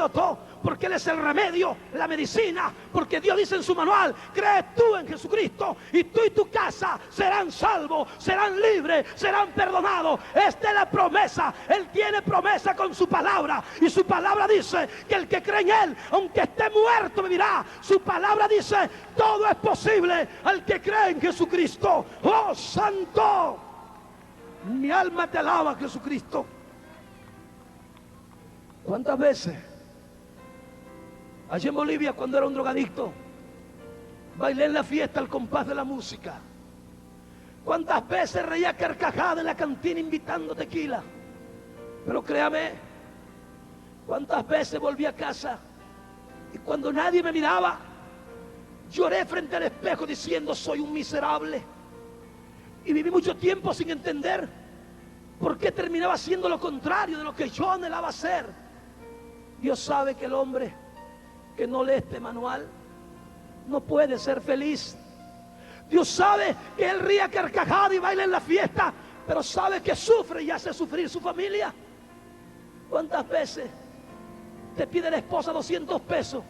antídoto, porque Él es el remedio, la medicina, porque Dios dice en su manual: cree tú en Jesucristo y tú y tu casa serán salvos, serán libres, serán perdonados. Esta es la promesa. Él tiene promesa con su palabra, y su palabra dice que el que cree en Él, aunque esté muerto, vivirá. Su palabra dice: todo es posible al que cree en Jesucristo. ¡Oh, santo! Mi alma te alaba, Jesucristo. ¿Cuántas veces allí en Bolivia, cuando era un drogadicto, bailé en la fiesta al compás de la música? ¿Cuántas veces reía carcajada en la cantina invitando tequila? Pero créame, ¿cuántas veces volví a casa y cuando nadie me miraba, lloré frente al espejo diciendo: soy un miserable? Y viví mucho tiempo sin entender por qué terminaba haciendo lo contrario de lo que yo anhelaba hacer. Dios sabe que el hombre que no lee este manual no puede ser feliz. Dios sabe que él ríe a carcajada y baila en la fiesta, pero sabe que sufre y hace sufrir su familia. ¿Cuántas veces te pide la esposa 200 pesos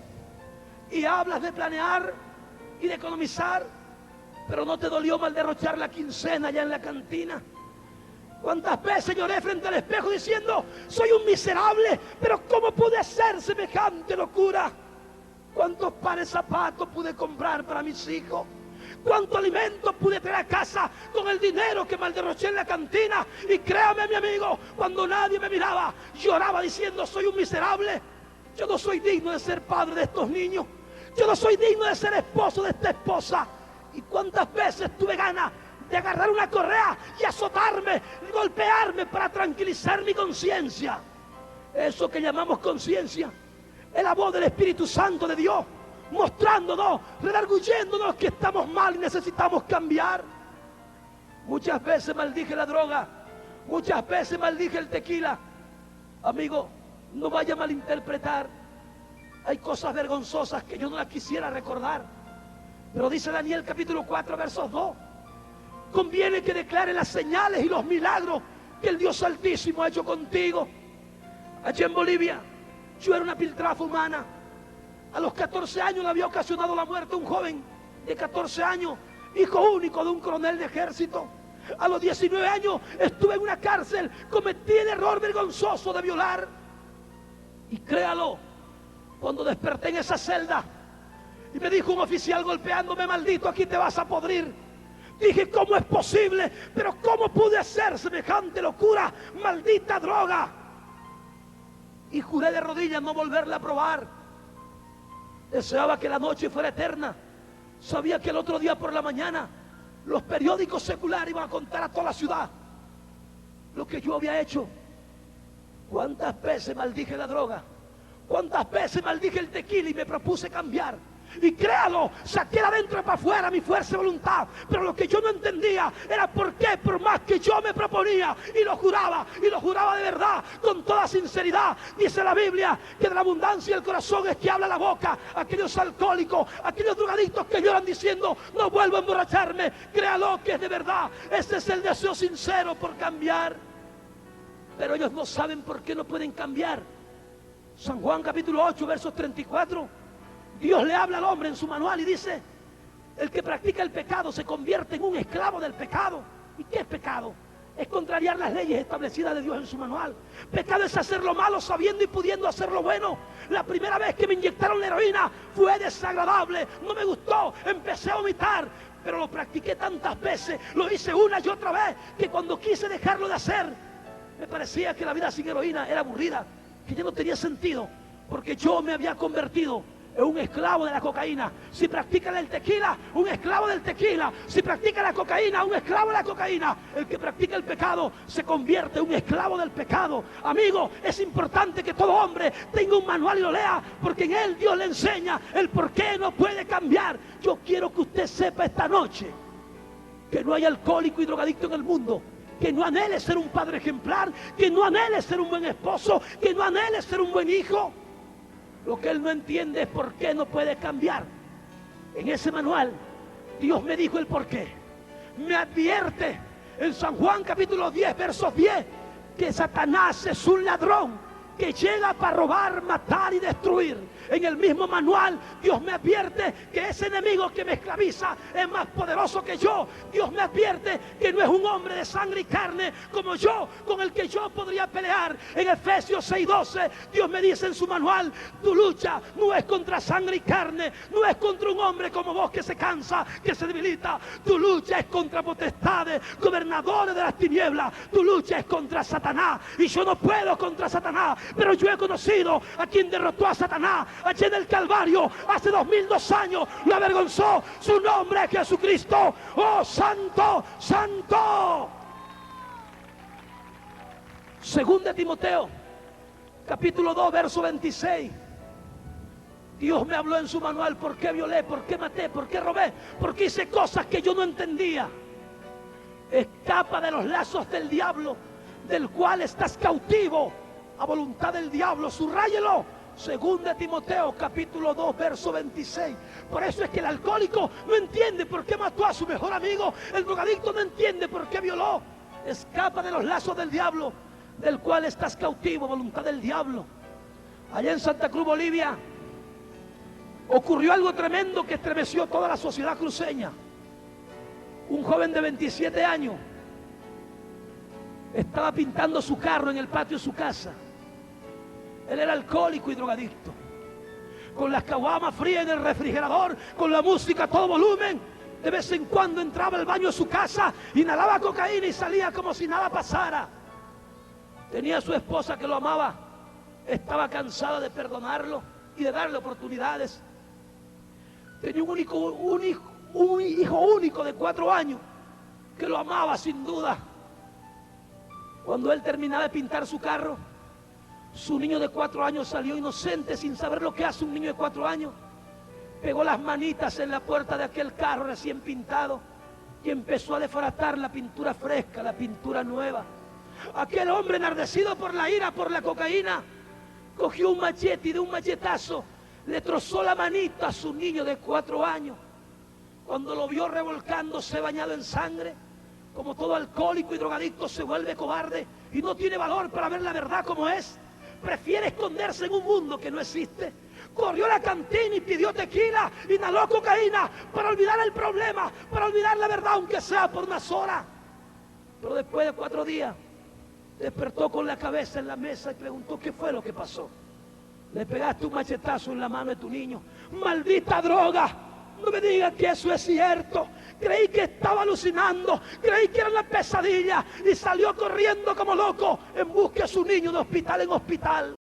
y hablas de planear y de economizar, pero no te dolió mal derrochar la quincena allá en la cantina? ¿Cuántas veces lloré frente al espejo diciendo: soy un miserable, pero cómo pude hacer semejante locura? ¿Cuántos pares de zapatos pude comprar para mis hijos? ¿Cuánto alimento pude traer a casa con el dinero que mal derroché en la cantina? Y créame, mi amigo, cuando nadie me miraba, lloraba diciendo: soy un miserable. Yo no soy digno de ser padre de estos niños. Yo no soy digno de ser esposo de esta esposa. ¿Y cuántas veces tuve ganas de agarrar una correa y azotarme, golpearme para tranquilizar mi conciencia? Eso que llamamos conciencia es la voz del Espíritu Santo de Dios, mostrándonos, redarguyéndonos que estamos mal y necesitamos cambiar. Muchas veces maldije la droga, muchas veces maldije el tequila. Amigo, no vaya a malinterpretar. Hay cosas vergonzosas que yo no las quisiera recordar, pero dice Daniel capítulo 4 versos 2: conviene que declare las señales y los milagros que el Dios Altísimo ha hecho contigo. Allí en Bolivia, yo era una piltrafa humana. A los 14 años le había ocasionado la muerte a un joven de 14 años, hijo único de un coronel de ejército. A los 19 años estuve en una cárcel, cometí el error vergonzoso de violar. Y créalo, cuando desperté en esa celda y me dijo un oficial golpeándome: maldito, aquí te vas a podrir, dije: ¿cómo es posible? ¿Pero cómo pude hacer semejante locura? ¡Maldita droga! Y juré de rodillas no volverla a probar. Deseaba que la noche fuera eterna. Sabía que el otro día por la mañana los periódicos seculares iban a contar a toda la ciudad lo que yo había hecho. ¿Cuántas veces maldije la droga? ¿Cuántas veces maldije el tequila y me propuse cambiar? Y créalo, saqué de adentro para afuera mi fuerza de voluntad, pero lo que yo no entendía era por qué, por más que yo me proponía y lo juraba de verdad, con toda sinceridad. Dice la Biblia que de la abundancia del corazón es que habla la boca. Aquellos alcohólicos, aquellos drogadictos que lloran diciendo: no vuelvo a emborracharme, créalo que es de verdad. Ese es el deseo sincero por cambiar, pero ellos no saben por qué no pueden cambiar. San Juan capítulo 8 versos 34, Dios le habla al hombre en su manual y dice: el que practica el pecado se convierte en un esclavo del pecado. ¿Y qué es pecado? Es contrariar las leyes establecidas de Dios en su manual. Pecado es hacer lo malo sabiendo y pudiendo hacer lo bueno. La primera vez que me inyectaron la heroína fue desagradable, no me gustó, empecé a vomitar, pero lo practiqué tantas veces, lo hice una y otra vez, que cuando quise dejarlo de hacer, me parecía que la vida sin heroína era aburrida, que ya no tenía sentido, porque yo me había convertido en un esclavo de la cocaína. Si practican el tequila, un esclavo del tequila. Si practica la cocaína, un esclavo de la cocaína. El que practica el pecado se convierte en un esclavo del pecado. Amigo, es importante que todo hombre tenga un manual y lo lea, porque en él Dios le enseña el por qué no puede cambiar. Yo quiero que usted sepa esta noche que no hay alcohólico y drogadicto en el mundo que no anhele ser un padre ejemplar, que no anhele ser un buen esposo, que no anhele ser un buen hijo. Lo que él no entiende es por qué no puede cambiar. En ese manual, Dios me dijo el por qué. Me advierte en San Juan capítulo 10, versos 10, que Satanás es un ladrón que llega para robar, matar y destruir. En el mismo manual Dios me advierte que ese enemigo que me esclaviza es más poderoso que yo. Dios me advierte que no es un hombre de sangre y carne como yo, con el que yo podría pelear. En Efesios 6:12 Dios me dice en su manual: tu lucha no es contra sangre y carne, no es contra un hombre como vos que se cansa, que se debilita. Tu lucha es contra potestades, gobernadores de las tinieblas. Tu lucha es contra Satanás, y yo no puedo contra Satanás, pero yo he conocido a quien derrotó a Satanás allí en el Calvario hace 2002 años. Lo avergonzó. Su nombre es Jesucristo. ¡Oh, santo, santo! Según de Timoteo, capítulo 2, verso 26. Dios me habló en su manual: ¿por qué violé? ¿Por qué maté? ¿Por qué robé? ¿Por qué hice cosas que yo no entendía? Escapa de los lazos del diablo, del cual estás cautivo a voluntad del diablo. Subráyelo. Según de Timoteo, capítulo 2, verso 26. Por eso es que el alcohólico no entiende por qué mató a su mejor amigo. El drogadicto no entiende por qué violó. Escapa de los lazos del diablo, del cual estás cautivo a voluntad del diablo. Allá en Santa Cruz, Bolivia, ocurrió algo tremendo que estremeció toda la sociedad cruceña. Un joven de 27 años estaba pintando su carro en el patio de su casa. Él era alcohólico y drogadicto. Con las caguamas frías en el refrigerador, con la música a todo volumen. De vez en cuando entraba al baño de su casa, inhalaba cocaína y salía como si nada pasara. Tenía a su esposa que lo amaba. Estaba cansada de perdonarlo y de darle oportunidades. Tenía un hijo único de 4 años que lo amaba sin duda. Cuando él terminaba de pintar su carro, su niño de 4 años salió inocente, sin saber lo que hace un niño de 4 años. Pegó las manitas en la puerta de aquel carro recién pintado y empezó a desbaratar la pintura fresca, la pintura nueva. Aquel hombre, enardecido por la ira, por la cocaína, cogió un machete y de un machetazo le trozó la manita a su niño de 4 años. Cuando lo vio revolcándose, bañado en sangre, como todo alcohólico y drogadicto, se vuelve cobarde y no tiene valor para ver la verdad como es. Prefiere esconderse en un mundo que no existe. Corrió a la cantina y pidió tequila, inhaló cocaína para olvidar el problema, para olvidar la verdad, aunque sea por unas horas. Pero después de 4 días, despertó con la cabeza en la mesa y preguntó: ¿qué fue lo que pasó? Le pegaste un machetazo en la mano de tu niño. ¡Maldita droga! No me digas que eso es cierto. Creí que estaba alucinando, creí que era una pesadilla y salió corriendo como loco en busca de su niño de hospital en hospital.